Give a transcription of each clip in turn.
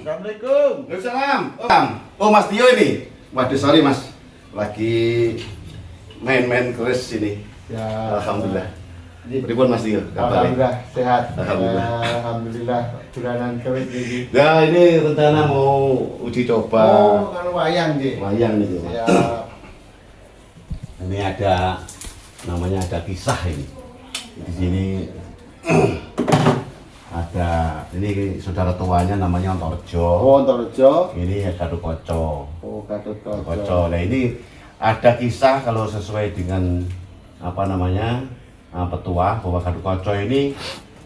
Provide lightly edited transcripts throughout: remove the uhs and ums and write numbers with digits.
Assalamualaikum. Waalaikumsalam. Oh Mas Tio ini. Waduh sorry Mas, lagi main-main keris sini. Ya. Alhamdulillah. Pripun Mas Tio? Alhamdulillah sehat. Alhamdulillah. Alhamdulillah. Bulanan keris ini. Ya ini rencana mau uji coba. Oh, kalau wayang Ji. Wayang nih. Ya. Ini ada namanya ada kisah ini. Di sini ada ini saudara tuanya namanya Ontorjo. Oh, Ontorjo. Ini ya Gathotkaca. Oh, Gathotkaca. Nah ini ada kisah kalau sesuai dengan apa namanya petua bahwa Gathotkaca ini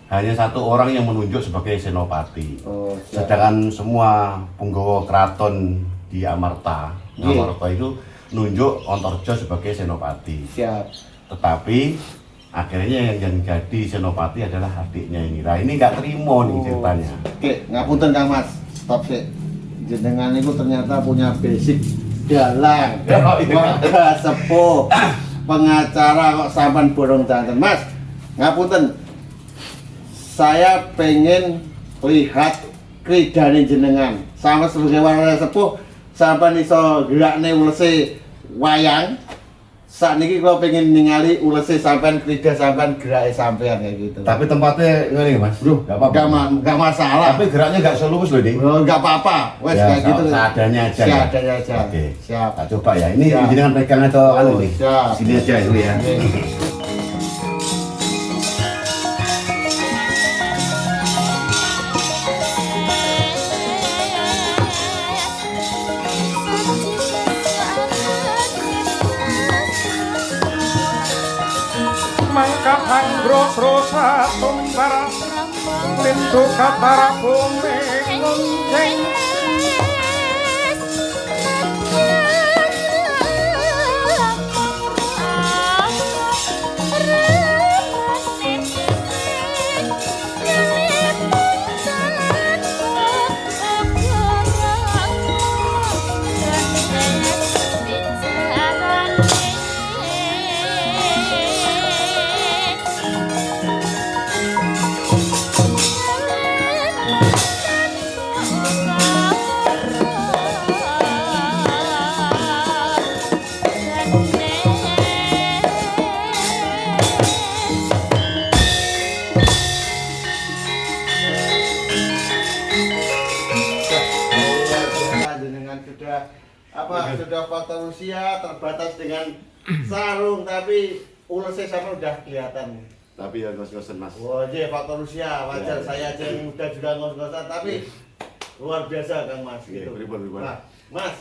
hanya satu orang yang menunjuk sebagai senopati. Oh, siap. Sedangkan semua punggawa keraton di Amarta, Amarta itu nunjuk Ontorjo sebagai senopati. Siap. Tetapi akhirnya yang jadi senopati adalah adiknya ini. Nah ini nggak terima nih ceritanya. Oke, ngapunten Kang Mas. Stop sih. Jenengan itu ternyata punya basic dalang. Oh, iya. Wah, sepuh. Pengacara kok sampan borong jantan. Mas, ngapunten. Saya pengen lihat kridane jenengan. Sama sebagai warga sepuh, sampan iso gerakne ulese wayang. Saat ini kalau pengen ningali ulese sampean krida sampean gerake sampean kayak gitu. Tapi tempatnya ini Mas, Bro, nggak apa-apa. nggak masalah. Tapi geraknya nggak selurus loh ini. Oh, nggak apa-apa. Wes Ya, kayak gitu. seadanya aja. Seadanya aja. Oke. Siap. Tak coba ya. Ini Siap. jenengan pegang atau anu nih? Siap. Sini aja dulu ya. Oke. Mangkahan gros-rosa tumbara Lindu katara bumi ngunjeng Dengan sudah apa sudah faktor usia terbatas dengan sarung tapi ulesnya sama udah kelihatan. Tapi ya ngos-ngosan Mas. Wah, jadi faktor usia wajar Ya. saya aja yang muda juga ngos-ngosan tapi luar biasa Kang Mas Iya, gitu. pripun. Nah, Mas,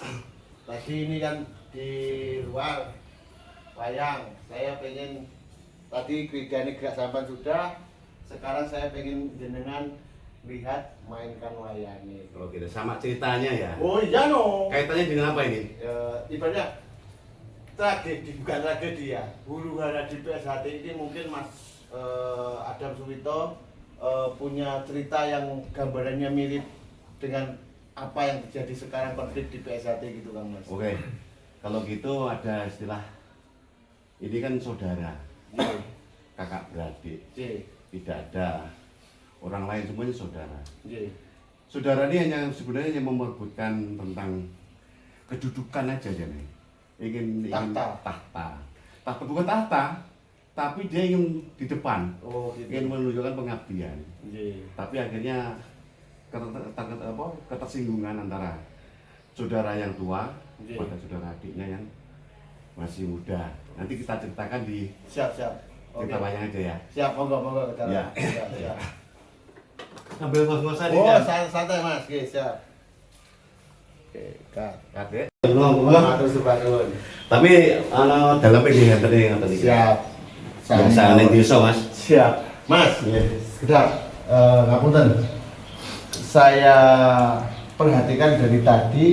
tadi ini kan di luar wayang, saya pengen tadi kridane gerak sampan sudah, sekarang saya pengen jenengan lihat mainkan wayang ini. Kalau gitu sama ceritanya ya. Oh iya no. Kaitannya dengan apa ini? Ibaratnya tragedi bukan tragedi ya. Huru hara di PSHT ini mungkin Mas Adam Suwito punya cerita yang gambarannya mirip dengan apa yang terjadi sekarang konflik di PSHT gitu Kang Mas. Oke. Kalau gitu ada istilah ini kan saudara, Iya. kakak beradik, Iya. tidak ada orang lain, semuanya saudara. Iya. Saudara ini hanya sebenarnya hanya memperebutkan tentang kedudukan aja dia nih. Ingin tahta. Tahta bukan tahta, tapi dia ingin di depan, Oh gitu. ingin menunjukkan pengabdian. Iya. Tapi akhirnya ketersinggungan antara saudara yang tua Iya. pada saudara adiknya yang masih muda. Nanti kita ceritakan di Siap. cerita wayang aja ya. Siap, monggo ke dalam. Ya. Siap. Sambil ngos-ngosan Oh, santai Mas, oke, siap. Oke, Kak. Kakek. Matur suwun. Tapi dalamnya di tadi ngaten iki. Siap. Biasa ning desa, Mas. Siap. Mas, sekedar ngapunten. Saya perhatikan dari tadi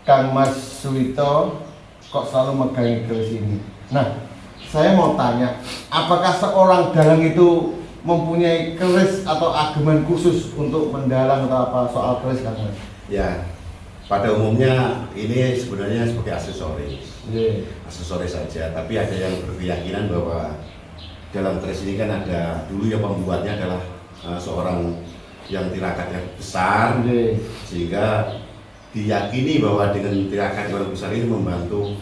Kang Mas Suwito kok selalu megang keris ini. Nah, saya mau tanya, apakah seorang dalang itu mempunyai keris atau ageman khusus untuk mendalang atau apa soal keris Kang Mas? Ya. Pada umumnya ini sebenarnya sebagai aksesoris. Iya. Aksesoris saja, tapi ada yang berkeyakinan bahwa dalam keris ini kan ada dulu yang pembuatnya adalah seorang yang tirakatnya besar, sehingga diyakini bahwa dengan tirakat yang besar ini membantu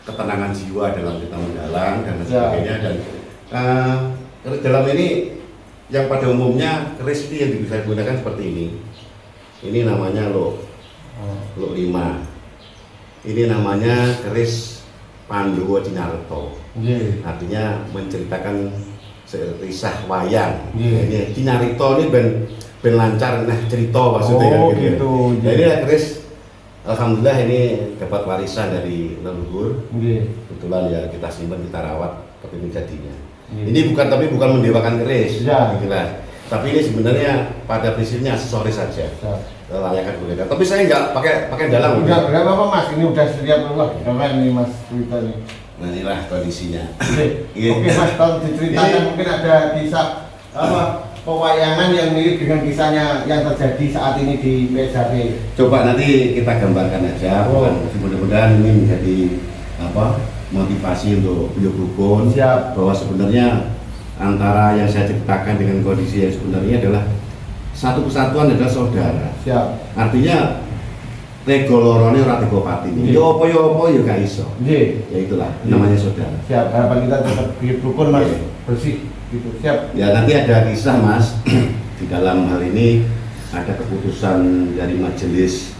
ketenangan jiwa dalam kita mendalang dan sebagainya. Dan dalam ini yang pada umumnya keris yang bisa digunakan seperti ini. Ini namanya lok 5. Ini namanya keris Pandhawa Cinareta. Artinya menceritakan kisah wayang. Ini Cinareta ini ben lancar nah cerita maksudnya gitu. Nah, ini keris alhamdulillah ini dapat warisan dari leluhur. Kebetulan ya kita simpan, kita rawat seperti jadinya. Ini bukan mendewakan keris, gitu lah. Tapi ini sebenarnya pada prinsipnya aksesoris saja. Layakan gunakan. Tapi saya nggak pakai dalang. Enggak apa Mas, ini udah siap Allah. Keren nih Mas ceritanya. Nah inilah kondisinya. Oke Mas, tolong diceritakan mungkin ada kisah pewayangan yang mirip dengan kisahnya yang terjadi saat ini di PSHP. Coba nanti kita gambarkan aja. Mudah-mudahan ini menjadi motivasi untuk beliau rukun bahwa sebenarnya antara yang saya ceritakan dengan kondisi yang sebenarnya adalah satu kesatuan adalah saudara. Artinya rego lorone ora tega patine. Yo apa ya gak iso. Ya itulah namanya saudara. Harapan kita tetap rukun Mas, bersih. Gitu. Ya nanti ada kisah Mas di dalam hal ini ada keputusan dari majelis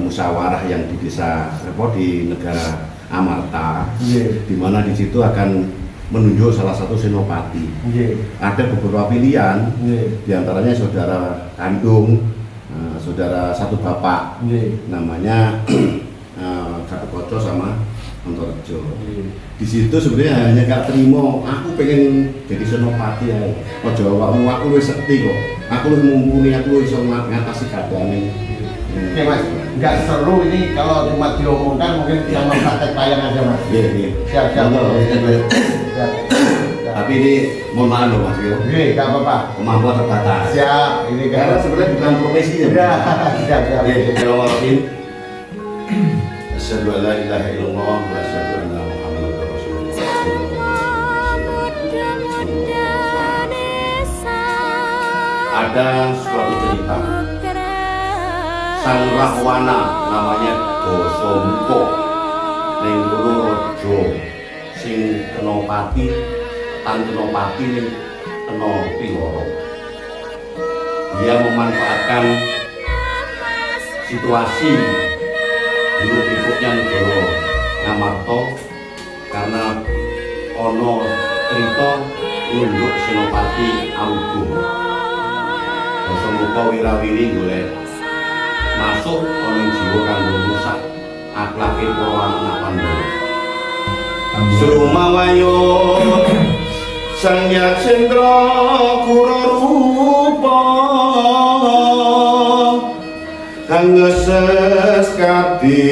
musyawarah yang di desa di negara Amarta, di mana di situ akan menunjuk salah satu senopati. Ada beberapa pilihan, diantaranya saudara kandung, saudara satu bapak, namanya Gatot sama Antorejo. Di situ sebenarnya hanya gak terima, aku pengen jadi senopati ya. Ojo awakmu, aku luwih sekti kok. Aku luwih mumpuni, aku luwih iso ngatasi keadaan ini. Oke Mas, nggak seru ini kalau cuma diomongkan mungkin bisa mempraktek wayang aja Mas. Iya. Siap. Tapi ini mohon maaf loh Mas yo. Nggak apa-apa. Kemampuan terbatas. Siap, ini kan. Karena sebenarnya bukan profesi ya. Siap. Bismillahirrahmanirrahim. Asyhadu an la ilaha illallah wa asyhadu anna Muhammadar Rasulullah. Ada suatu cerita. Sang Rahwana namanya Dasamuka ning kono raja sing kena pati ning kena piloro. Dia memanfaatkan situasi dulu ikutnya negara Ngamarta karena ono cerita nunduk senopati Alugung. Dasamuka wirawiri golek masuk oleh jiwa kanggo rusak akhlake para anak Pandhawa. Surumawayo sang Yaksendra kura rupa kang ngeses kadi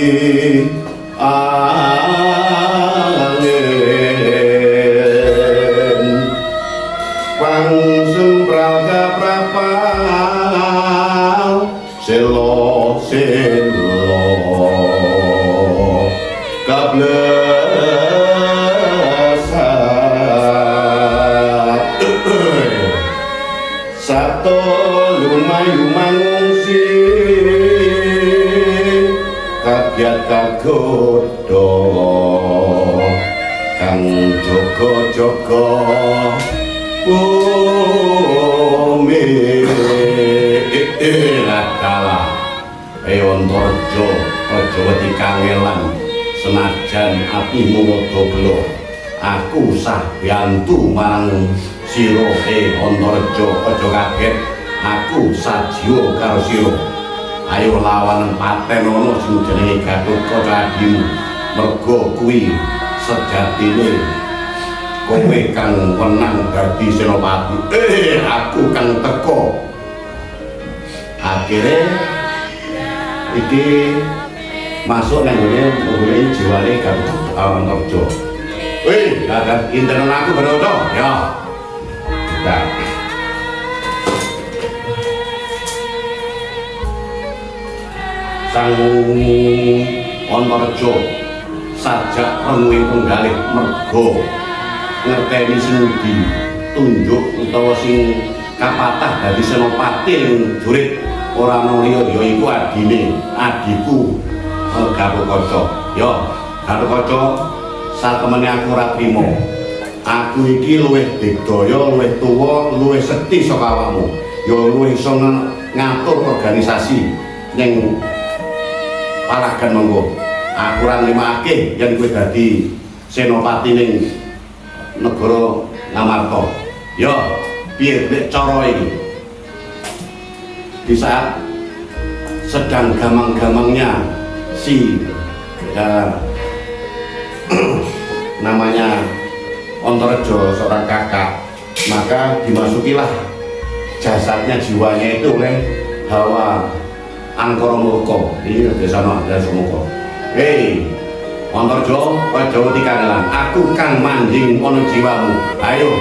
angin pang sempral kaprapal selo kablesat sato lumayu mangungsi kagiat kagodo kang jogo-jogo bumi lakala Antorejo aja wedi kangelan senajan atimu wedha aku sah biantu marang sira Antorejo aja kaget aku sajiwa karo sira ayo lawan paten ana sing jenenge Gatotkaca adimu mergo kuwi sejatine kowe kang wenang dadi senopati aku kang teko akhirnya iki masuk nang ngene jiwane Antorejo. Wih, ada internal aku beroto. Ya. Nah. Sang Antorejo sajak renguing penggalih mergo ngerteni sing ditunjuk utawa sing kapatah dadi senopati ing jurit ora ana liya yaiku adiku Gatotkaca. Ya, Gatotkaca, satemene aku ora trima. Aku iki luwih digdaya, luwih tuwa, luwih sekti saka awakmu. Ya luwih iso ngatur organisasi ning Paragan monggo. Aku ora nrimake yen kowe dadi senopati ning negara Ngamarta. Ya, piye nek cara iki? Di saat sedang gamang-gamangnya si namanya Antareja seorang kakak, maka dimasukilah jasadnya, jiwanya itu oleh Hawa Angkara Murka. Ini desa Murka. Hei Antareja, aja wedi kangelan. Aku kang manjing ana jiwamu. Ayo,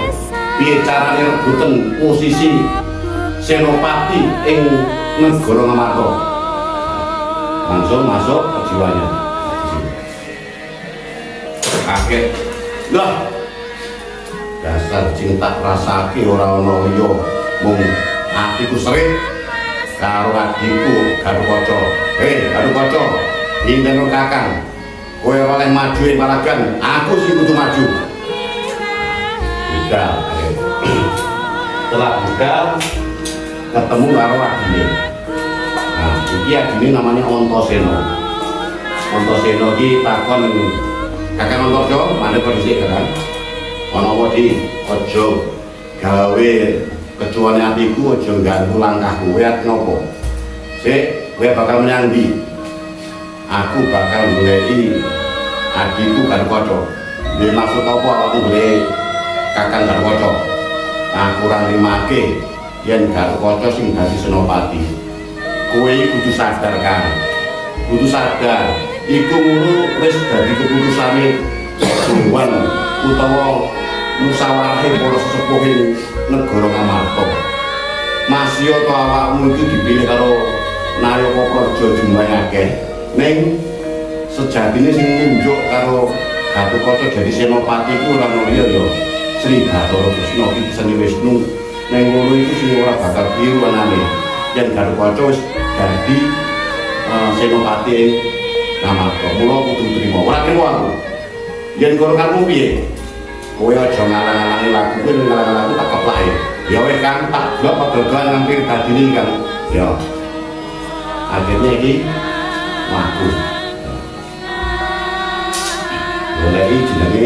piye carane rebuten posisi senopati ing negara Ngamarta? Langsung masuk ke jiwanya. Kaget. Lah, dasar cinta rasake ora ana liya mung atiku serit karo adikku Gatotkaca. Hei Gatotkaca, indeno kakang, kowe oleh maju ing Paragan, aku sing kudu maju. Budal. Setelah budal ketemu karo adine. Nah, iki adine namanya Antasena. Antasena iki takon Kakang Antareja, mandheg dhisik kan. Ana apa di aja gawe kecuane atiku, aja ganggu langkahku. Kowe arep napa? Sik, kowe bakal menyang ndi? Aku bakal goleki adikku Gatotkaca. Dhe maksud apa awakmu golek Kakang Gatotkaca? Aku ora nrimake yen Gatotkaca sing dadi senopati. Kowe iki kudu sadar kan. Kudu sadar, iku ngono wis dadi keputusane dewan utawa musawarahe para sesepuh ing negara Ngamarta. Masya to awakmu iki dipilih karo Nayaka Praja jumlahe akeh. Ning sejatine sing nunjuk karo Gatotkaca dadi senopati iku ora ana liya ya Sri Bathara Kresna iki Seni Wisnu. Ning ngono iku sing ora bakal biru anane yen Gatotkaca wis dadi senopati ing Ngamarta. Mula kudu trima. Ora trima aku. Yen karo karmu piye? Kowe aja ngalang-alangi lagu, kowe ngalang-alangi lagu tak keplake. Ya wis kan tak blok padha-padha nganti dadine kan. Ya. Akhirnya iki mlaku. Goleki jenenge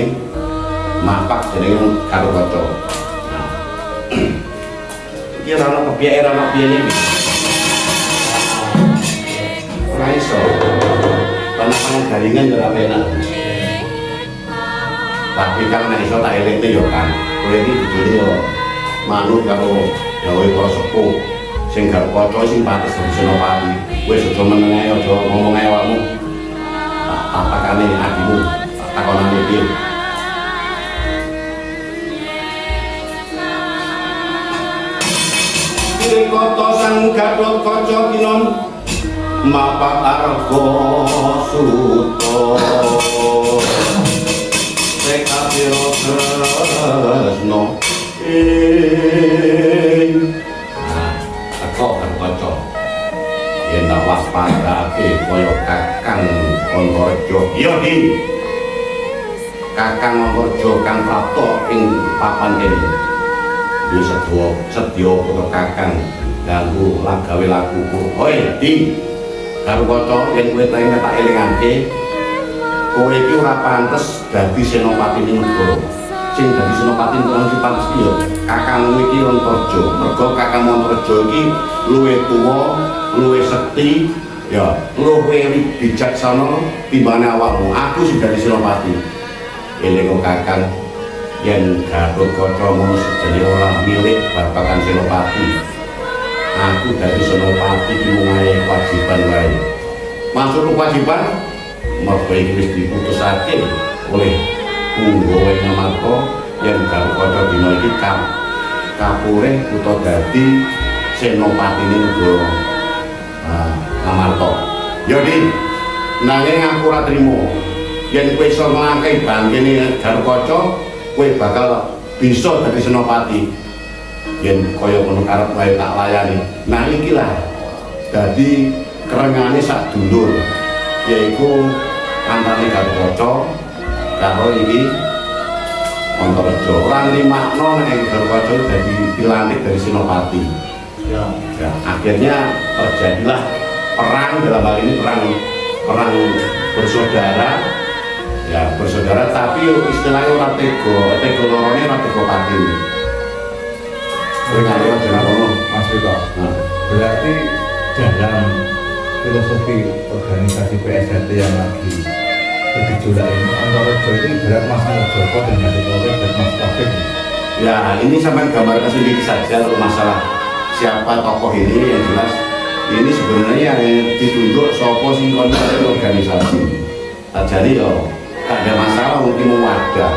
mapak jenenge Gatotkaca. Nah. Iki ora ono kepiye ora ono piyene iki. Ora iso. Panah garingan ora enak. Tapi kan nek iso tak elingne yo kan. Kowe iki bojone yo manut karo dawuhe para sepuh. Sing Gatotkaca sing pantes dadi senopati. Wis aja meneng ae aja ngomong ae awakmu. Tak takane adimu, tak takonane piye. Kota sang Gatotkaca kinon mapak arga suta. Sekapira tresno ing teko Gatotkaca yen tak waspadake kaya Kakang Antareja. Iya Di, Kakang Antareja kang prapta ing papan kene. Yo sedya putra Kakang ganggu gawe laguku. Hoi Di, Gatotkaca yen kowe tak elingake, kowe iki ora pantes dadi senopati ning negara. Sing dadi senopati ning iki pantes ya kakangmu iki Antareja. Mergo Kakang Antareja iki luwih tuwa, luwih sekti, ya luwih bijaksana timbangane awakmu. Aku sing dadi senopati. Eling Kakang, yen Gatotkaca mung sedene ora milik babagan senopati. Aku dadi senopati iki mung kewajiban wae. Maksud kewajiban mergo iki wis diputusake oleh Punggawa Ngamarta yen Gatotkaca dina iki kapureh utawa dadi senopatine negara Ngamarta. Ya Di, nanging aku ora trima yen kowe iso nglangkai bangkene Gatotkaca, kowe bakal bisa dadi senopati. yen kaya ngono karep wae tak layani. Nah iki lah dadi kerengane sak dulur yaiku antane Garukaca karo iki Antareja. Ora limakno nek Garukaca dadi dilantik dari Senopati. Ya, akhirnya terjadilah perang, dalam hal ini perang bersaudara, ya bersaudara, tapi istilahnya orang tego lorone orang tego pati. Dengan lewat jalan kono, Mas Wito. Berarti dalam filosofi organisasi PSRT yang lagi bergejolak ini, Antareja ini berat Mas Mojoko dan Garukaca dan Mas Taufik. Ya, ini sampai gambarkan sendiri saja untuk masalah siapa tokoh ini. Yang jelas ini sebenarnya yang ditunjuk sopo sing organisasi. Tak jadi yo gak ada masalah, mungkin wadah.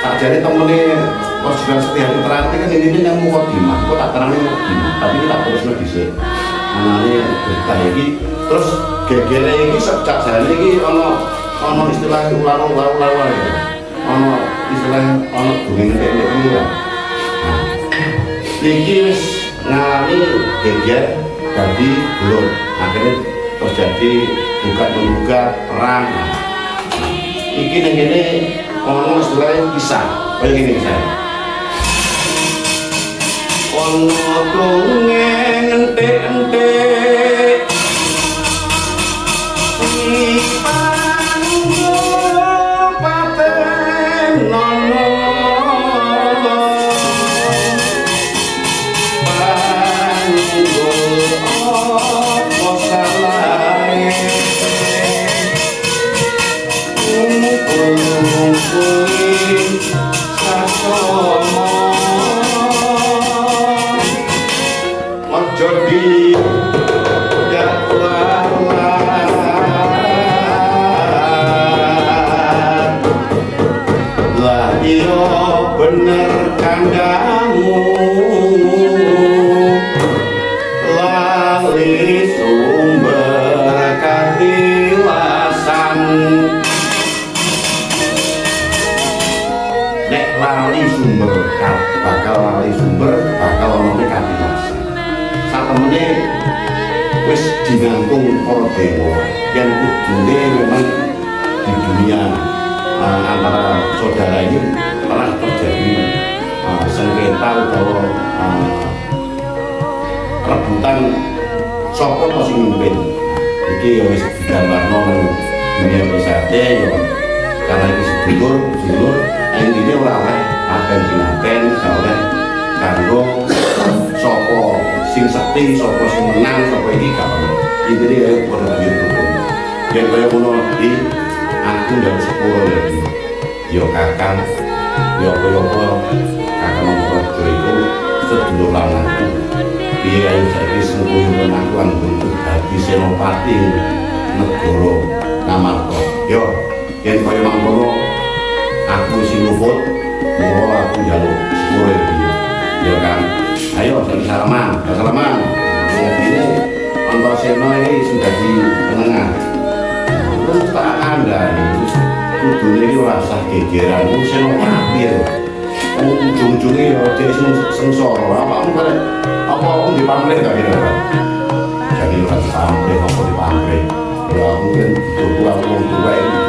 Tak jadi temennya pas juga setiap terakhir kan ini yang mau dimah, kok tak terangin dimah, tapi kita terus lebih anaknya berkah ini. Terus gegere ini sejak saya ini ono istilah ular ya, ono istilah ono dongeng kayak ular. Nah, iki wis ngalami geger jadi belum, akhirnya terjadi buka perang. Iki ini ono istilahnya kisah kayak gini saya. Ono dongeng entek-entek bener kandamu lali sumber kadilasan. Nek lali sumber bakal ono kadilasan. Satemene wis dinanggung para dewa yen kudune memang di dunia antara saudara ini pernah terjadi sengketa utawa rebutan sapa sing mimpin. Iki ya wis digambarno nang dunia PSRT ya. Karena iki sedulur, intine ora oleh aten-aten, oleh kanggo sapa sing sekti, sapa sing menang, sapa iki gak ono. Intine ya padha rukun. Yen kaya ngono iki aku dan sepuluh lagi. Yo kakang, yo kakang Antareja itu sedulur lanangku. Piye ayo saiki sengkuyung aku anggone dadi senopati negara Ngamarta. Yo, yen kaya mangkono aku sing luput, mula aku njaluk sepuluh iki. Yo kan. Ayo salaman. Ini Antasena ini sing dadi penengah. Terus tak kandhani kudune iki ora usah gegeran, ku senopati ya. Ujung-ujunge ya dhek sengsara. Apa dipamrih gak kira. Jadi ora sampe apa dipamrih. Ya aku kan tuku aku wong tuwa iki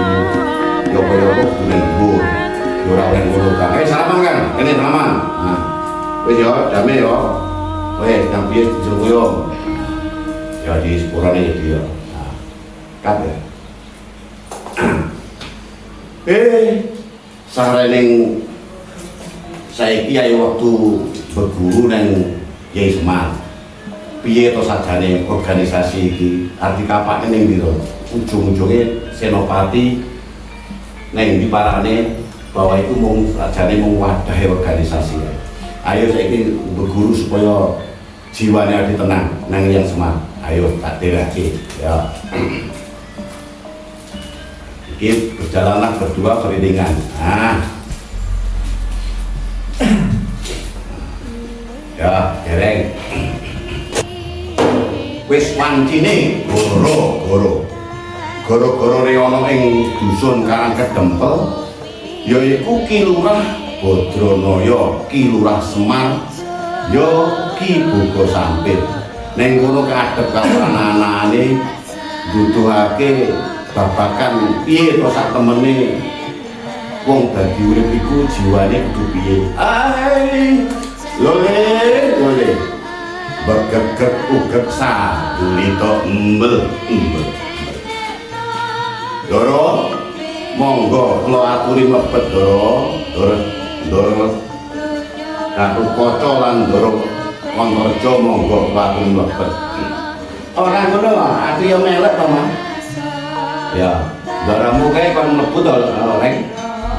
yo kaya kudune dhuwur. Yo ora oleh ngono kan. Salaman kan, kene salaman. Nah. Wis yo damai yo. Wis nang piye dijogo. Ya di sepurane iki yo. Nah. Kabeh. Sarening saiki ayo waktu berguru nang Yai Semar. Piye to sajane organisasi iki? Arti kapake ning pira? Ujung-ujunge senopati nang ndi parane bahwa itu mung sajane mung wadah organisasi. Ayo saiki berguru supaya jiwane adi tenang nang Yang Semar. Ayo tak derake ya. Iki berjalanlah berdua beriringan. Nah. Ya, dereng. Wis wancine goro-goro. Goro-goro ana ing dusun Karangkedempel yaiku Ki Lurah Badranaya, Ki Lurah Semar yo Ki Boga Sampir ning kono kadhep karo anak-anake nuduhake babakan piye to sak temene wong dadi urip iku jiwane kudu piye. Ai lole bergegek ugek sadulita embel Doro monggo kula aturi mlebet Doro Gatot Kaca lan Doro Antarja monggo kula aturi mlebet. Ora ngono ati yo melek to Mas. Ya, daramu kae kon mlebu to Reng.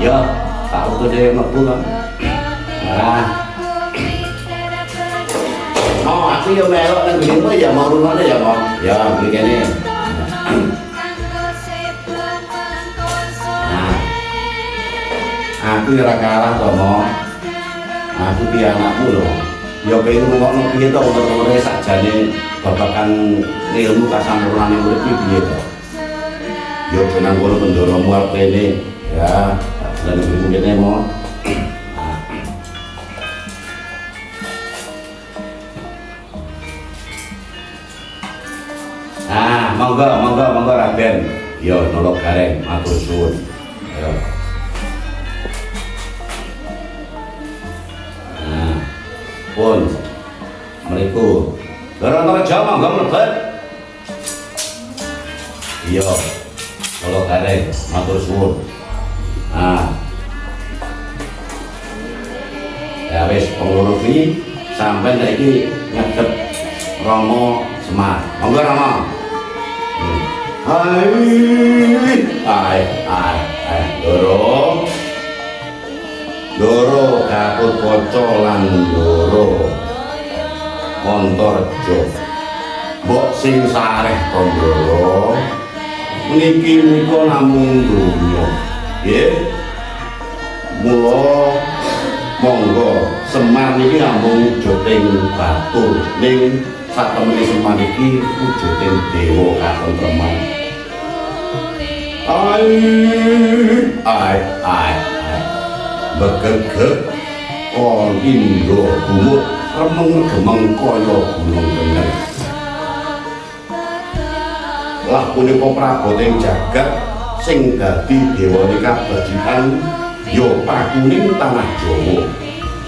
Ya, tak utus dhewe mlebu to. Nah. Mau aku yo melok nang ngene ya mau runone ya, Mon. Ya, mrikene. Nah. Aku ora kalah to, Mon. Aku ki anakmu lho. Ya pengen ngomongno piye to umur-umure sakjane babakan ilmu kasampurnane urip iki piye to. Ya jeneng kono pendoromu artene ya, lan ngene Mon. Monggo Raden. Yo nolok gareng matur suwun. Yo. Nah. Pun mriku. Antarja monggo mlebet. Yo. Nolok gareng matur suwun. Nah. Ya wis pengurus iki sampean saiki ngedep Rama Semar. Monggo Rama. Hai, Doro Gatot Kaca lan Doro Antarja. Mbok sing sareh to Doro. Niki nika namung donya. Nggih. Mula monggo Semar niki namung wujuding batur ning satemene Semar iki wujuding dewa katentreman. Ai begegek kon indro gumuk remeng-gemeng kaya gunung bener. Lah punika praboting jagat sing dadi dewane kabajikan ya pakuning tanah Jawa.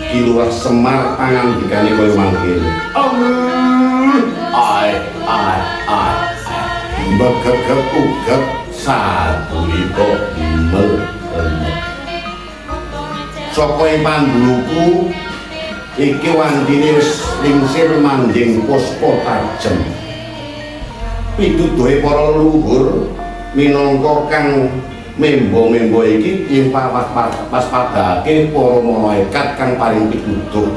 Ki Lurah Semar pangandikane kaya mangkene. Ai begegek ugek sadulita embel. Saka ing panduluku iki wandine wis lingsir manjing puspa tajem. Pituduhe para leluhur minangka kang membo-membo iki ing paspadake para malaikat kang paring pituduh.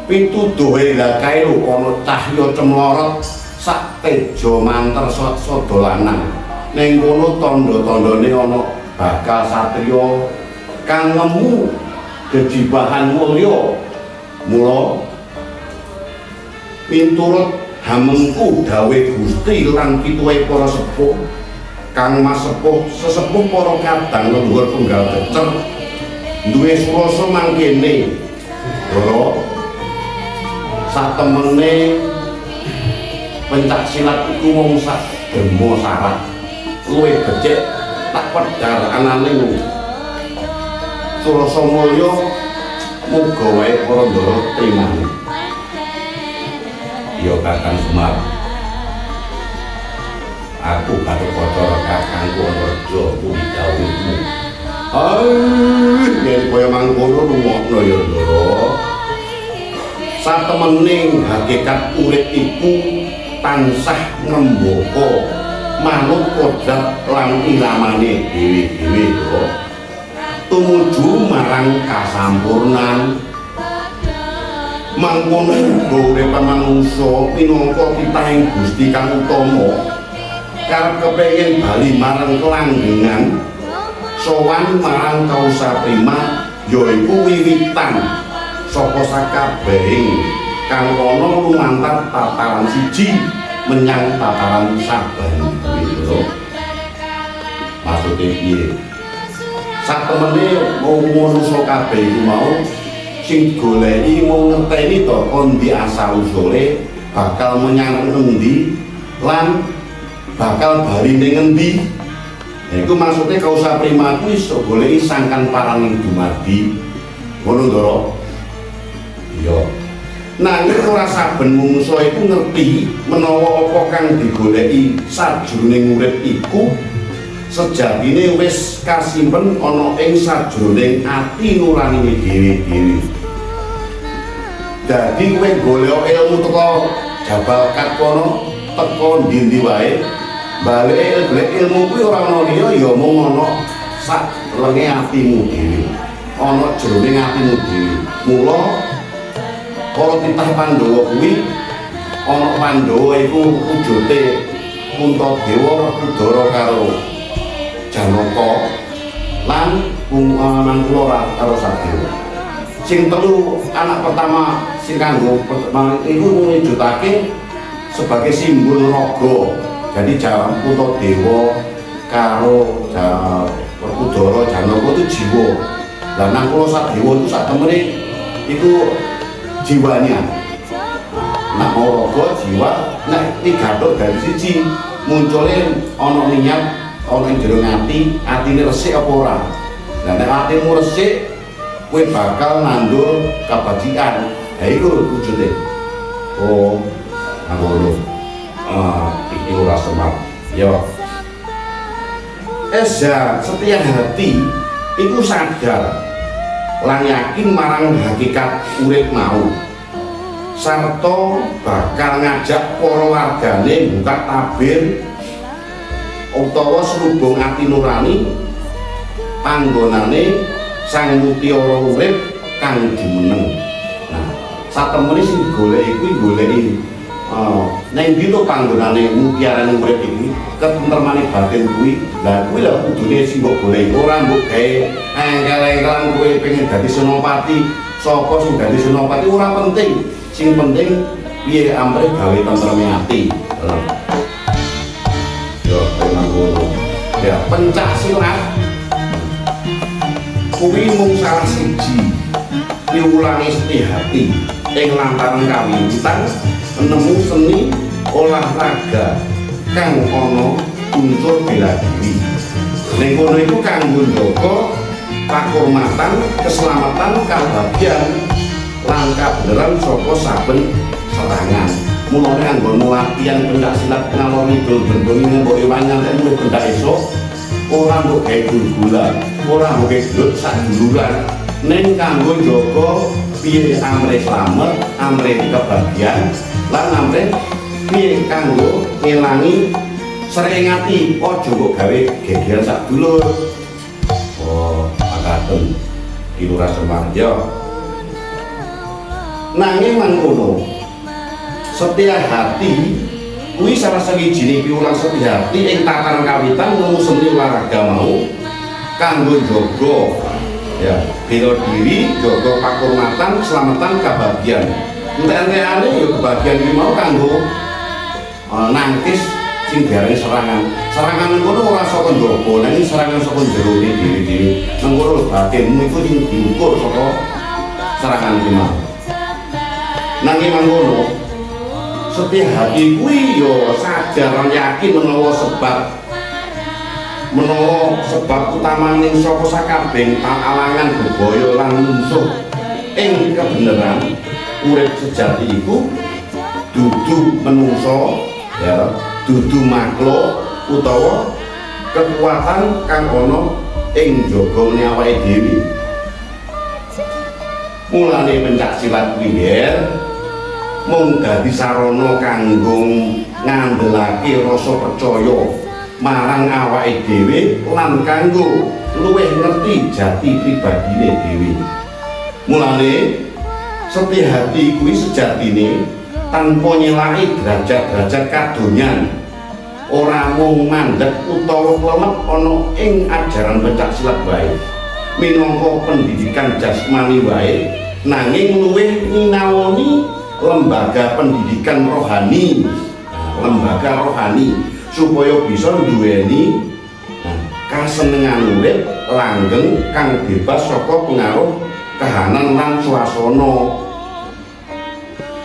Pituduhe lha kae lho ana cahya cemlorot sak teja manter sada lanang. Ning kono tandha-tandhane ana bakal satriya kang nemu gejibahan mulya. Mula miturut hamengku dawe Gusti lan pituhe para sepuh kang masepuh sesepuh para kadang leluhur tunggal becer duwe surasa mangkene. Doro satemene pencak silat iku mung sak demo syarat luwih becik tak pedhar ananing surasa mulya. Muga wae para ndara trimani. Ya Kakang Semar. Aku Gatot Kaca kakangku Antarja kuwi dawuhmu. Yen kaya mangkono rungokno ya Ndara. Satemening hakikat urip iku tansah ngrembaka manut kodrat lan iramane dhewe-dhewe Ndara. Tumuju marang kasampurnan mangkono uga uripan manungsa minangka titahing Gusti kang utama karep kepengin bali marang kelanggengan sowan marang kausaprima yaiku wiwitan saka sakabehing kang ana lumantar tataran siji menyang tataran sabanjure. Maksude piye? Satemene mau manungsa kabeh iku mau sing goleki mau ngerteni to kondi asal usule, bakal menyang endi lan bakal bali ning endi. Iku maksudnya kausa prima kuwi iso goleki sangkan paraning dumadi. Ngono ndoro. Iya. Nanging ora saben manungsa iku ngerti menawa apa kang digoleki sajroning urip iku sejatine wis kasimpen ana ing sajroning ati nurani dhewe-dhewe. Dadi kowe golek ilmu teko Jabal Kat kono, teko ndi-ndi wae, balike golek ilmu kuwi ora ana liya ya mung ana sak lenge atimu dhewe. Ana jroning atimu dhewe. Mula para titah Pandhawa kuwi ana Pandhawa iku wujude Puntadewa Werkudara karo Janaka lan Mangkulara karo Sadewa. Sing telu anak pertama sing kanggo pertama iku mujudake sebagai simbol raga. Jadi Jawa Puntadewa karo Werkudara Janaka itu jiwa. Lah Mangkulara Sadewa itu sak temene iku jiwanya. Nah mau raga jiwa, nek digathuk dari siji munculnya ana niat ana ing jero ati, atine resik apa ora. Lah nek atimu resik, kowe bakal nandur kabajikan. Ha iku wujude. Oh, ngono. Iki ora semar. Yo. Esa setia hati iku sadar lan yakin marang hakikat urip mau. Sarta bakal ngajak para wargane buka tabir utawa serubung ati nurani panggonane sang mutiara urip kang dimeneng. Nah, satemene sing digoleki kuwi goleki nang ndi to panggonane mutiara urip iki, ketentremane batin kuwi. Lah kuwi lho kudune sing mbok goleki, ora mbok gawe engkel-engkelan kowe pengen dadi senopati. Sapa sing dadi senopati ora penting. Sing penting piye amrih gawe tentreme ati. Yo memang ngono. Ya pencak silat kuwi mung salah siji piwulange Setia Hati ing lantaran kawiwitan nemu seni olahraga kang ana unsur bela diri. Ning kono iku kanggo njaga pakurmatan, keselamatan, kabagyan lan kabeneran saka saben serangan. Mulane anggon latihan pencak silat ngalor ngidul bendung mbok iwangan nek mulih bendak esuk ora mbok gawe gul-gulan, ora mbok gawe gelut sak duluran. Ning kanggo njaga piye amrih slamet, amrih kebahagiaan lan amrih piye kanggo ngelangi sering ati aja mbok gawe geger sak dulur. Oh, makaten iki ora semar yo. Nanging mangkono Setia Hati kuwi salah sawijine piwulang Setia Hati ing tataran kawitan nemu seni olahraga mau kanggo njaga ya bela diri, jaga pakurmatan, keselamatan, kebahagiaan. Entek-entekane ya kebahagiaan iki mau kanggo nangkis sing diarani serangan. Serangan ngono ora saka njaba, nanging serangan saka jero dhewe-dhewe. Nengko batinmu iku sing diukur saka serangan iki mau. Nanging mangkono Setia Hati kuwi ya sadar lan yakin menawa sebab utamane saka sakabeng alangan bebaya lan musuh ing kebenaran urip sejati iku dudu menungso ya dudu makhluk utawa kekuatan kang ana ing jagane awake dhewe. Mulane pencak silat kuwi mung dadi sarana kanggo ngandelake rasa percaya marang awake dhewe lan kanggo luwih ngerti jati pribadine dhewe. Mulane Setia Hati kuwi sejatine tanpa nyelaki derajat-derajat kadonyan, ora mung mandeg utawa klemet ana ing ajaran pencak silat wae minangka pendidikan jasmani wae, nanging luwih nyinaoni lembaga pendidikan rohani, lembaga rohani supaya bisa nduweni kasenengan urip langgeng kang bebas saka pengaruh kahanan lan swasana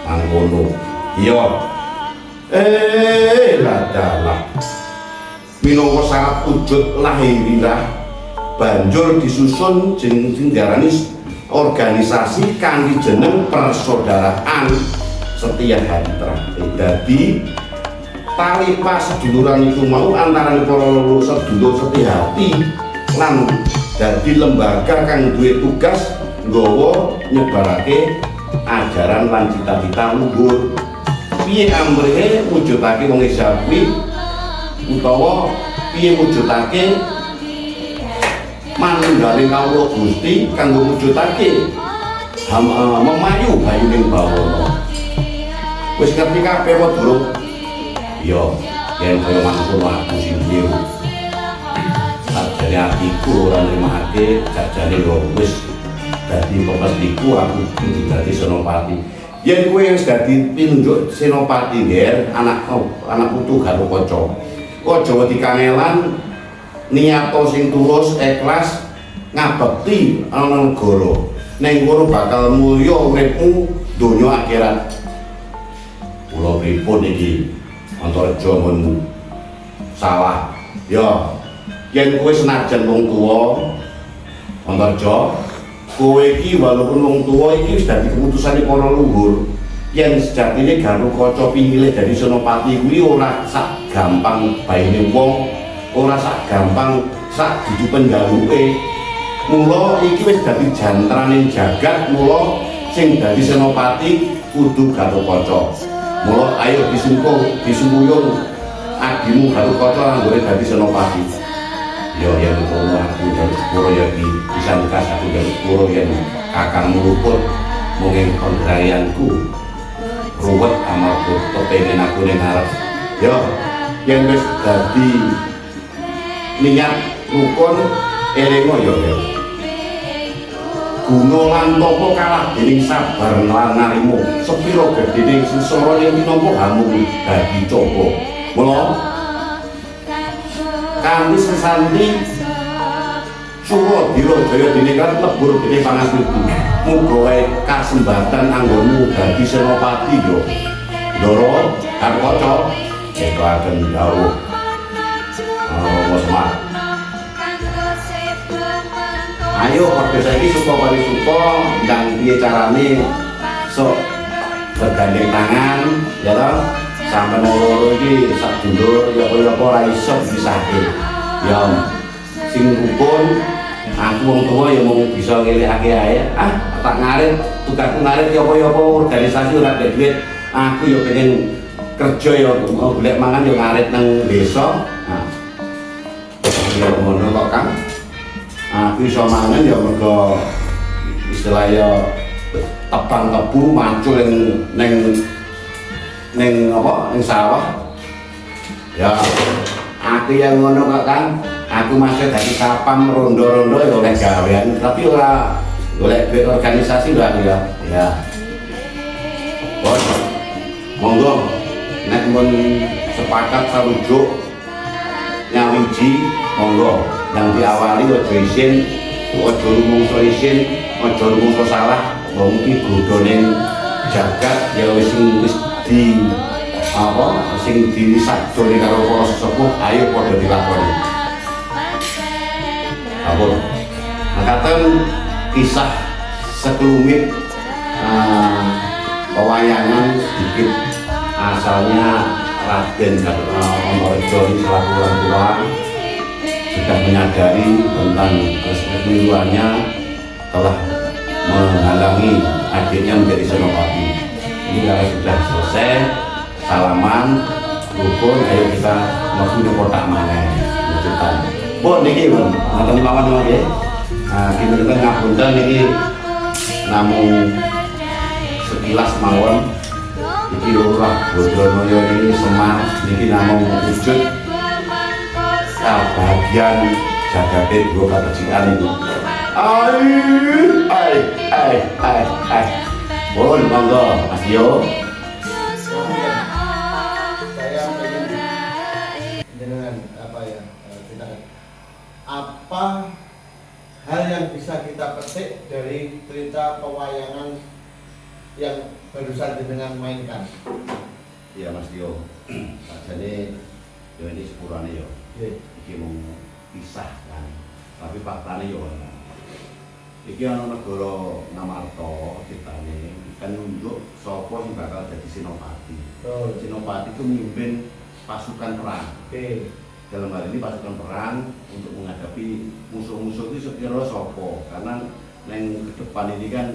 mangkono. Iya. Ladalah minangka syarat wujud lahiriah banjur disusun jeneng diarani organisasi kanthi jeneng Persaudaraan Setia Hati Traktir. Dadi tali paseduluran iku mau antarané para sedulur Setia Hati lan dadi lembaga kang duwe tugas nggawa nyebarake ajaran lan cita-cita luhur. Piye amrihe wujudake wong Islam utawa piye wujudake manunggaling kawula Gusti kanggo wujudake memayu bayuning bawana. Wis ngerti kabeh apa durung? Iya, yen kaya mangkono aku sing biru. Sajane atiku ora nrimake, jajane yo wis dadi pemestiku aku kudu dadi senopati. Yen kowe wis dadi pinunjuk senopati ngger anak putu Garukaca. Aja wedi kangelan niato sing tulus ikhlas ngabekti ana negara. Ning kono bakal mulya uripmu donya akhirat. Kula pripun iki Antareja mun salah. Ya, yen kowe senajan wong tuwa Antareja, kowe iki walaupun wong tuwa iki wis dadi keputusane para luhur. Yen sejatine Garukaca pingilih dadi senopati kuwi ora sak gampang baine wong, ora sak gampang sak dudu penggaluke. Mula iki wis dadi jantraning jagat, mula sing dadi senopati kudu Garukaca. Mula ayo disungkuyung adimu Garukaca anggone dadi senopati. Ya yen kono aku jaluk sepuro ya disangkas aku jaluk sepuro yen kakangmu luput mungkin kondrayanku ruwet amarga kepengin aku ning ngarep. Ya yen wis dadi niat rukun elingo ya. Guna lan tapa kalah dening sabar lan narimu. Sepiro gedene sesara yen minangka hamu dadi coba. Mula kanthi sesanti Suradira Jaya Diningrat lebur dene pangastuti. Muga wae kasembatan anggonmu dadi senopati yo. Ndara Garukaca nyeklaken dawuh. Wasma. Ayo padha saiki suka kali suka ndang piye carane sok bergandeng tangan ya toh. Sampai loro iki sak dulur ya apa ora iso disahke. Ya sing rukun aku wong tuwa ya mung bisa ngelihake ae. Tak ngarit, tugasku ngarit ya apa organisasi ora ada duit. Aku ya pengen kerja ya golek mangan ya ngarit nang desa. Nah. Ya ngono kok Kang. Aku iso mangan ya mergo istilahnya tebang tebu mancul ning apa ning sawah. Ya aku yang ngono kok Kang. Aku masih dadi sapam rondo-rondo ya oleh gawean, tapi ora golek duit organisasi lho aku ya. Ya. Bos. Monggo nek mun sepakat sarujuk nyawiji monggo yang diawali aja isin, aja rumangsa isin, aja rumangsa salah, wong iki godhone jagat ya wis di apa sing disajone karo para sesepuh ayo padha dilakoni. Ampun. Makaten kisah sekelumit pewayangan sedikit asalnya Raden Antareja selaku orang tua sudah menyadari tentang kekeliruannya telah menghalangi adiknya menjadi senopati. Ini kalau sudah selesai salaman rukun ayo kita mlebu kotak maneh lanjutan. Bu niki pun ngoten mawon nggih. Kita ngapunten niki namung sekilas mawon iki lurah Bodronoyo ini Semar niki namung wujud bagian jagate dua katerjikan itu. Ai. Bon monggo Mas Yo. Saya ingin dengan apa hal yang bisa kita petik dari cerita pewayangan yang barusan dengan mainkan. Iya Mas Tio, sajane yo ini sepurane yo. Iki mau pisah kan. Tapi faktane yo ana. Iki ana negara Ngamarta ceritane kan nunjuk sapa sing bakal dadi senopati. Senopati itu mimpin pasukan perang. Dalam hal ini pasukan perang untuk menghadapi musuh-musuh itu sekira sapa. Karena yang ke depan ini kan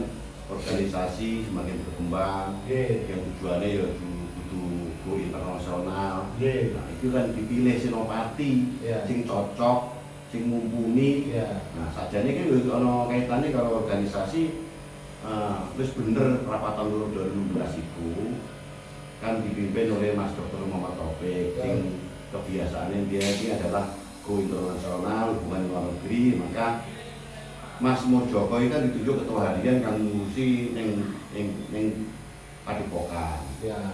organisasi semakin berkembang, yang tujuannya ya kudu go internasional. Nah itu kan dipilih senopati sing cocok, sing mumpuni. Nah sajane kan ono kaitane karo organisasi wis bener rapatan loro 2016 iku kan dipimpin oleh Mas Dr. Muhammad Taufik sing kebiasaannya dia ini adalah go internasional, hubungan luar negeri. Maka Mas Murjoko ini kan ditunjuk ketua harian kang ngurusi ning Padepokan.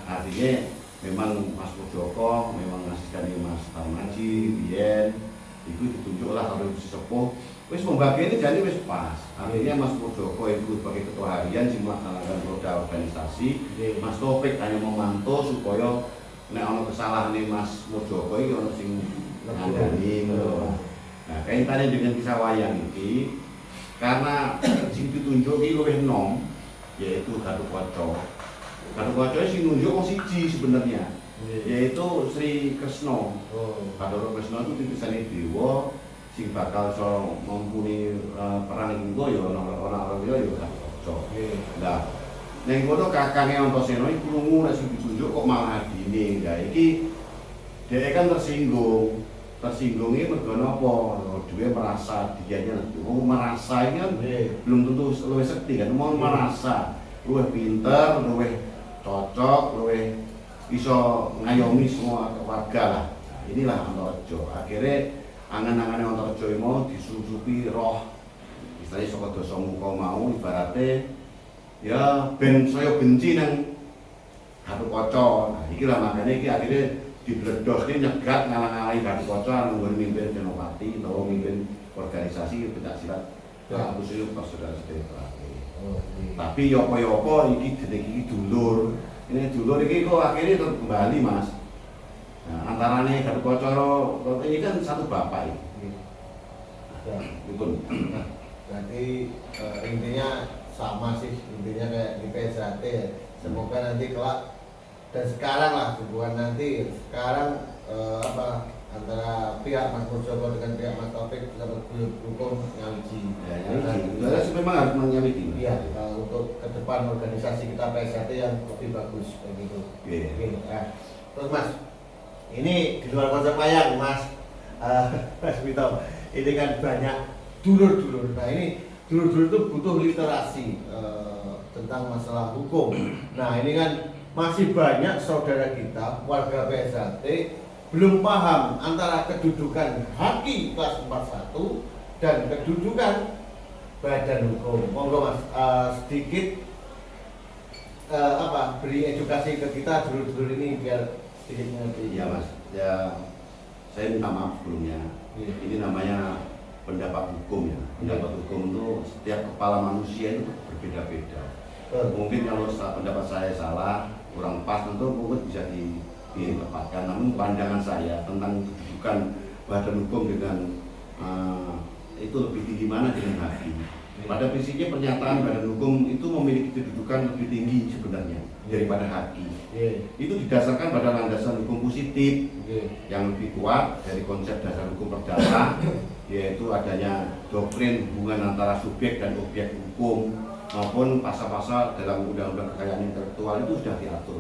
Artinya memang Mas Murjoko memang ngasihkan Mas Tarmaji, Biyen itu ditunjuk lah oleh sesepuh. Wis pembagian ini jadi wis pas. Artinya Mas Murjoko itu sebagai ketua harian sing melaksanakan roda organisasi. Mas Taufik hanya memantau supaya nek ana kesalahan nih Mas Murjoko iki ana sing ngandani ngono. Nah, kaitane dengan kisah wayang iki karena sing ditunjuk iki luwih enom yaitu Gatotkaca. Gatotkaca sing nunjuk wong siji sebenarnya. Yaitu Sri Kresna. Bathara Kresna itu titisan dewa sing bakal iso mumpuni perang iki ya ana liya ya Gatotkaca. Nah, ning kono kakange Antasena iku krungu nek sing ditunjuk kok malah adine. Lah iki dhek kan tersinggung. Tersinggunge mergo napa? Dhewe merasa dianya wong merasa iki kan belum tentu luwih sekti kan, mau merasa luwih pinter, luwih cocok, luwih iso ngayomi semua warga lah. Inilah Antareja. Akhire angan-angane Antareja mau disusupi roh istilahnya saka Dasamuka mau ibarate ya ben saya benci nang Gatotkaca. Nah iki lah makane iki akhire dibledoske nyegat ngalang-alangi Gatotkaca nunggu mimpin senopati utawa mimpin organisasi pencak silat khususnya saudara-saudara. Tapi yopo-yopo iki jeneng iki dulur. Ini dulur iki kok akhirnya kembali Mas. Nah, antarane Gatotkaca ini kan satu bapak ini. Betul. Berarti intinya sama sih, intinya kayak di PSAT ya. Semoga nanti kelak dan sekarang lah hubungan nanti sekarang antara pihak Mas Murjoko dengan pihak Mas Taufik bisa berhukum nyawiji. Ya, memang harus menyawiji. Iya, untuk ke depan organisasi kita PSAT yang lebih bagus begitu. Nah, terus Mas, ini di luar konsep wayang Mas, Mas Wito, ini kan banyak dulur-dulur. Nah ini dulur-dulur itu butuh literasi tentang masalah hukum. Nah ini kan masih banyak saudara kita warga PSAT belum paham antara kedudukan haki kelas 41 dan kedudukan badan hukum. Monggo Mas, sedikit beri edukasi ke kita dulur-dulur ini biar sedikit mengerti. Iya Mas, ya saya minta maaf sebelumnya. Ini namanya pendapat hukum ya. Pendapat hukum itu setiap kepala manusia itu berbeda-beda. Mungkin kalau pendapat saya salah, kurang pas, tentu mungkin bisa ditempatkan. Namun pandangan saya tentang kedudukan badan hukum dengan itu lebih tinggi mana dengan hakim. Pada prinsipnya pernyataan badan hukum itu memiliki kedudukan lebih tinggi sebenarnya daripada hakim. Itu didasarkan pada landasan hukum positif yang lebih kuat dari konsep dasar hukum perdata, yaitu adanya doktrin hubungan antara subjek dan objek hukum maupun pasal-pasal dalam undang-undang kekayaan intelektual itu sudah diatur.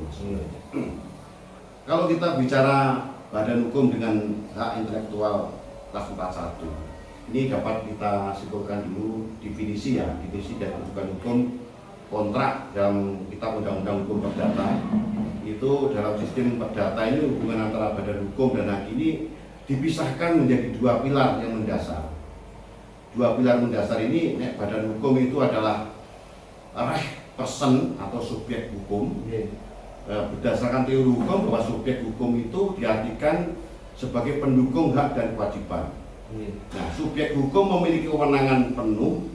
Kalau kita bicara badan hukum dengan hak intelektual kelas 41, ini dapat kita simpulkan dulu definisi ya, definisi dari kedudukan hukum kontrak dalam kitab undang-undang hukum perdata. Itu dalam sistem perdata ini hubungan antara badan hukum dan hak ini dipisahkan menjadi dua pilar yang mendasar. Dua pilar mendasar ini badan hukum itu adalah person atau subjek hukum. Berdasarkan teori hukum bahwa subjek hukum itu diartikan sebagai pendukung hak dan kewajiban. Nah, subjek hukum memiliki kewenangan penuh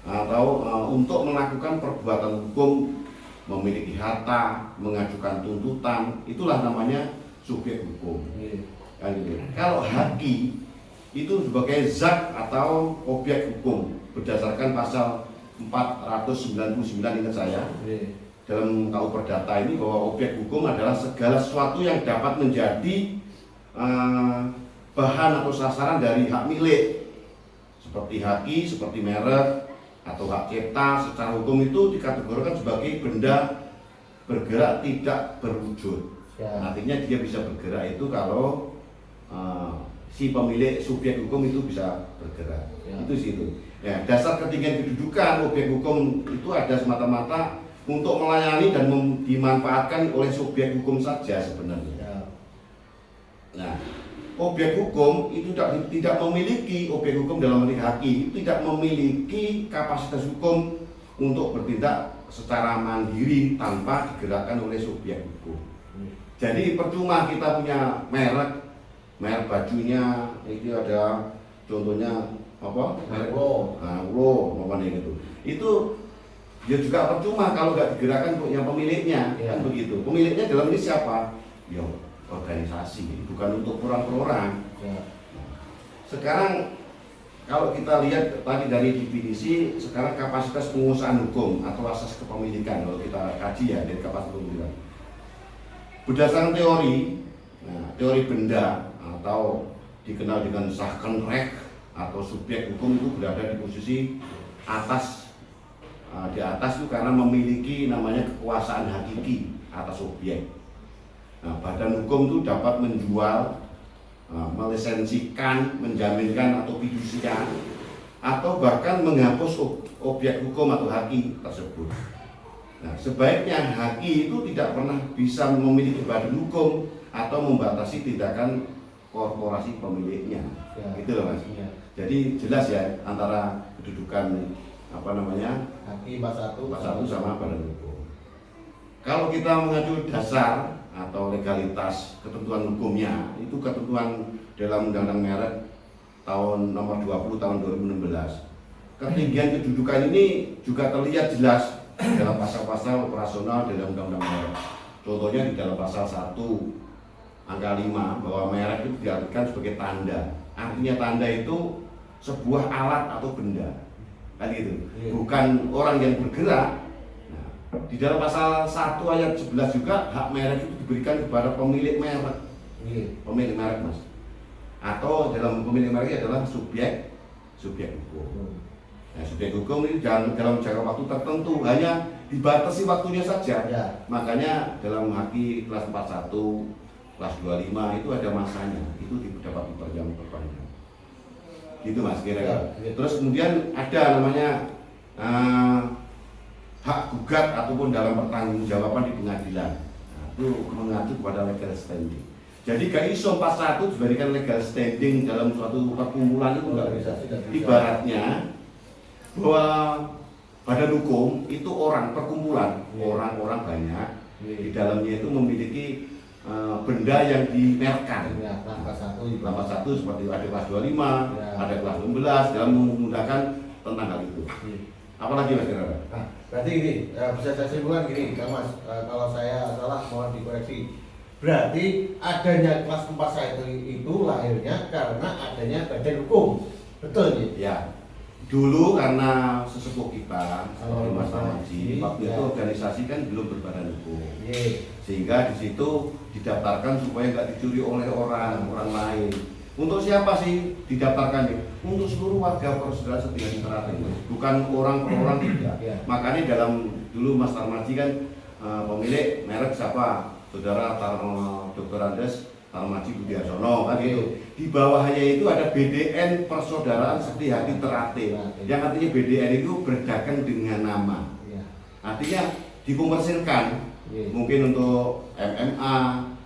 atau untuk melakukan perbuatan hukum, memiliki harta, mengajukan tuntutan, itulah namanya subjek hukum. Kan gitu. Kalau haki itu sebagai zat atau objek hukum berdasarkan pasal 499 ingat saya dalam KUH Perdata ini, bahwa objek hukum adalah segala sesuatu yang dapat menjadi bahan atau sasaran dari hak milik, seperti haki, seperti merek atau hak cipta. Secara hukum itu dikategorikan sebagai benda bergerak tidak berwujud. Artinya dia bisa bergerak itu kalau si pemilik subjek hukum itu bisa bergerak. Itu sih itu. Ya, dasar ketinggian kedudukan objek hukum itu ada semata-mata untuk melayani dan dimanfaatkan oleh subjek hukum saja sebenarnya. Nah, objek hukum itu tidak memiliki objek hukum dalam arti haki, itu tidak memiliki kapasitas hukum untuk bertindak secara mandiri tanpa digerakkan oleh subjek hukum. Jadi percuma kita punya merek bajunya, ini ada contohnya apa? Merek Ulo, gitu. Itu dia juga percuma kalau nggak digerakkan yang pemiliknya, kan begitu. Pemiliknya dalam ini siapa? Ya, organisasi, bukan untuk orang-orang. Sekarang kalau kita lihat tadi dari definisi, sekarang kapasitas penguasaan hukum atau asas kepemilikan, kalau kita kaji ya dari kapasitas kepemilikan berdasarkan teori, teori benda atau dikenal dengan Sachsenrecht atau subjek hukum itu berada di posisi atas, di atas itu karena memiliki namanya kekuasaan hakiki atas objek. Badan hukum itu dapat menjual, melisensikan, menjaminkan atau fidusia, atau bahkan menghapus objek hukum atau haki tersebut. Nah, sebaiknya haki itu tidak pernah bisa memiliki badan hukum atau membatasi tindakan korporasi pemiliknya. Gitu loh Mas. Jadi jelas ya antara kedudukan haki bab 1 sama badan hukum. Kalau kita mengacu dasar atau legalitas ketentuan hukumnya, itu ketentuan dalam Undang-Undang Merek tahun nomor 20 tahun 2016. Ketinggian kedudukan ini juga terlihat jelas dalam pasal-pasal operasional dalam Undang-Undang Merek. Contohnya di dalam pasal 1 angka 5 bahwa merek itu diartikan sebagai tanda. Artinya tanda itu sebuah alat atau benda, kan gitu. Bukan orang yang bergerak. Di dalam pasal 1 ayat 11 juga hak merek itu diberikan kepada pemilik merek. Pemilik merek Mas. Atau dalam pemilik merek adalah subjek hukum. Nah, subjek hukum ini dalam jangka waktu tertentu, hanya dibatasi waktunya saja. Makanya dalam haki kelas 41, kelas 25 itu ada masanya, itu dapat diperpanjang. Gitu Mas kira-kira. Terus kemudian ada namanya hak gugat ataupun dalam pertanggungjawaban di pengadilan. Nah, itu mengacu kepada legal standing. Jadi gak iso 41 diberikan legal standing dalam suatu perkumpulan itu nggak bisa. Ibaratnya bahwa badan hukum itu perkumpulan orang-orang banyak, di dalamnya itu memiliki benda yang dimerkkan. Kelas 1 seperti ada kelas 25, ada kelas 16 dalam menggunakan tentang hal itu. Apalagi Mas Kira? Berarti ini bisa saya simpulkan gini, Kang Mas, kalau saya salah mohon dikoreksi. Berarti adanya kelas 41 itu lahirnya karena adanya badan hukum, betul ya? Dulu karena sesepuh kita seperti Mas Haji, waktu itu organisasi kan belum berbadan hukum, sehingga di situ didaftarkan supaya nggak dicuri oleh orang lain. Untuk siapa sih didaftarkan? Untuk seluruh warga persaudaraan setia Teratai, bukan orang per orang tidak. Makanya dalam dulu Mas Tarmaji kan pemilik merek siapa? Saudara Dr. Andes Tarmaji Budiarsono kan gitu. Di bawahnya itu ada BDN Persaudaraan Setia Teratai. Yang artinya BDN itu berdagang dengan nama. Artinya dikomersilkan. Mungkin untuk MMA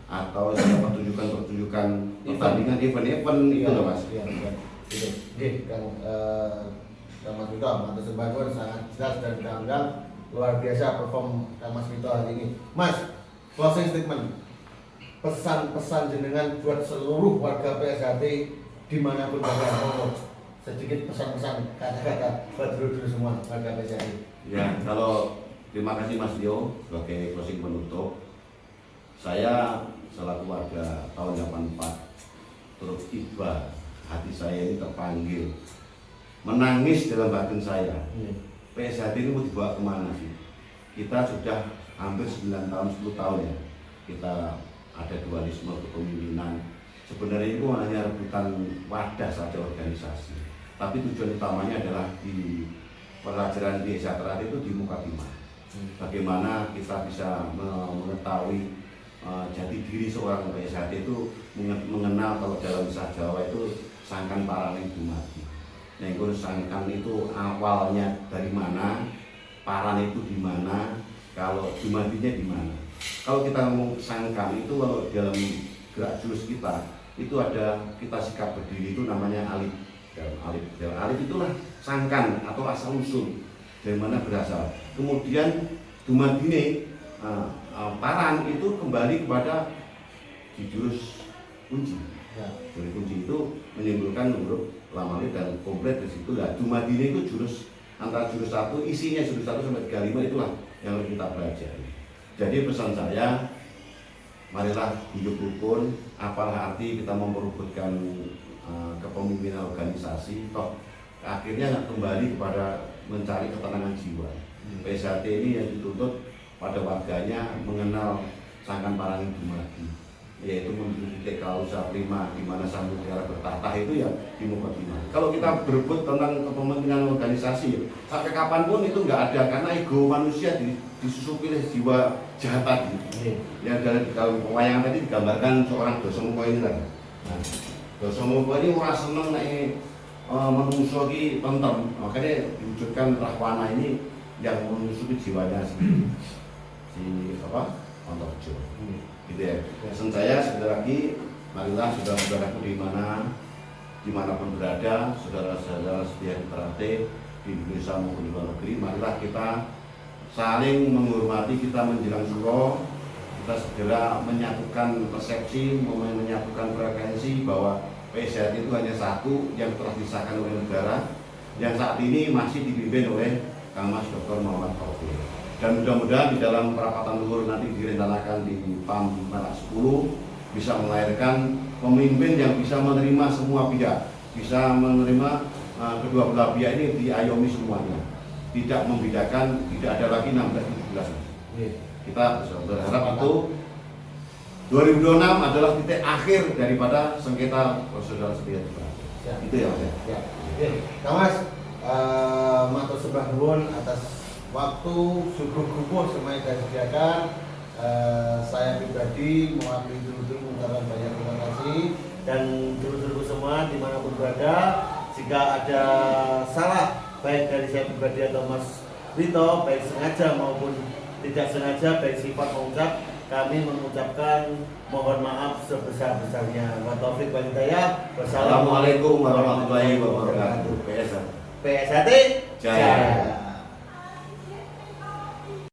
atau pertunjukan pertandingan event-event itu loh Mas. Oke, Kang Mas Vito, Mantu Serbaguna sangat jelas dan gamblang, luar biasa perform Kang Mas Vito hari ini. Mas, closing statement, pesan-pesan jenengan buat seluruh warga PSHT dimanapun berada, sedikit pesan-pesan kata-kata buat dulu semua warga PSHT. Ya, kalau terima kasih Mas Dio sebagai closing penutup. Saya selaku warga tahun 84 turut tiba hati saya ini terpanggil menangis dalam batin saya. PSHT ini mau dibawa kemana sih? Kita sudah hampir 9 tahun, 10 tahun ya. Kita ada dualisme kepemimpinan. Sebenarnya itu hanya rebutan wadah saja organisasi. Tapi tujuan utamanya adalah di pelajaran di Esatrat itu di Mukaddimah. Bagaimana kita bisa mengetahui jati diri seorang PSHT itu, mengenal kalau dalam bahasa Jawa itu sangkan paraning dumadi. Nah, sangkan itu awalnya dari mana, paran itu di mana, kalau dumadinya di mana. Kalau kita ngomong sangkan itu, kalau dalam gerak jurus kita itu ada kita sikap berdiri itu namanya alif. Dalam alif itulah sangkan atau asal usul dari mana berasal. Kemudian dumadine paran itu kembali kepada di jurus kunci. Jurus kunci itu menimbulkan huruf lam alif dan komplit di situ. Lah dumadine itu jurus antara jurus 1, isinya jurus 1 sampai 35 itulah yang harus kita pelajari. Jadi pesan saya, marilah hidup rukun, apalah arti kita memperebutkan kepemimpinan organisasi, toh akhirnya kembali kepada mencari ketenangan jiwa. PSHT ini yang dituntut pada warganya mengenal sangkan paraning dumadi, yaitu menuju titik kausa prima di mana sang mutiara bertahta itu ya di Mukaddimah. Kalau kita berebut tentang kepemimpinan organisasi, sampai kapanpun itu nggak ada, karena ego manusia disusupi oleh jiwa jahat tadi. Ya kalau pewayangan tadi digambarkan seorang Dasamuka ini kan. Nah, Dasamuka ini ora seneng nek menungso ki tentrem, makanya diwujudkan Rahwana ini yang menyusupi jiwanya si Antarjo. Gitu ya. Pesan saya sekali lagi, marilah saudara-saudaraku dimanapun berada, saudara-saudara setia di Indonesia maupun di luar negeri, marilah kita saling menghormati, kita menjelang suro, kita segera menyatukan persepsi, menyatukan frekuensi bahwa PSHT itu hanya satu yang telah disahkan oleh negara, yang saat ini masih dipimpin oleh Kang Mas Dr. Muhammad Taufik. Dan mudah-mudahan di dalam perapatan luhur nanti direncanakan di PAM Merak 10 bisa melahirkan pemimpin yang bisa menerima semua pihak, bisa menerima kedua belah pihak ini diayomi semuanya, tidak membedakan, tidak ada lagi 16-17. Kita berharap itu 2026 adalah titik akhir daripada sengketa prosedur setia. Itu ya Mas ya. Kang Mas, matur sembah nuwun atas waktu subuh-subuh semuanya disediakan. Saya pribadi mewakili dulu mengucapkan banyak terima kasih, dan dulu semua dimanapun berada, jika ada salah baik dari saya pribadi atau Mas Wito, baik sengaja maupun tidak sengaja, baik sifat mengucap, kami mengucapkan mohon maaf sebesar-besarnya. Wa taufiq wal hidayah. Wassalamualaikum warahmatullahi wabarakatuh. PSHT Jaya.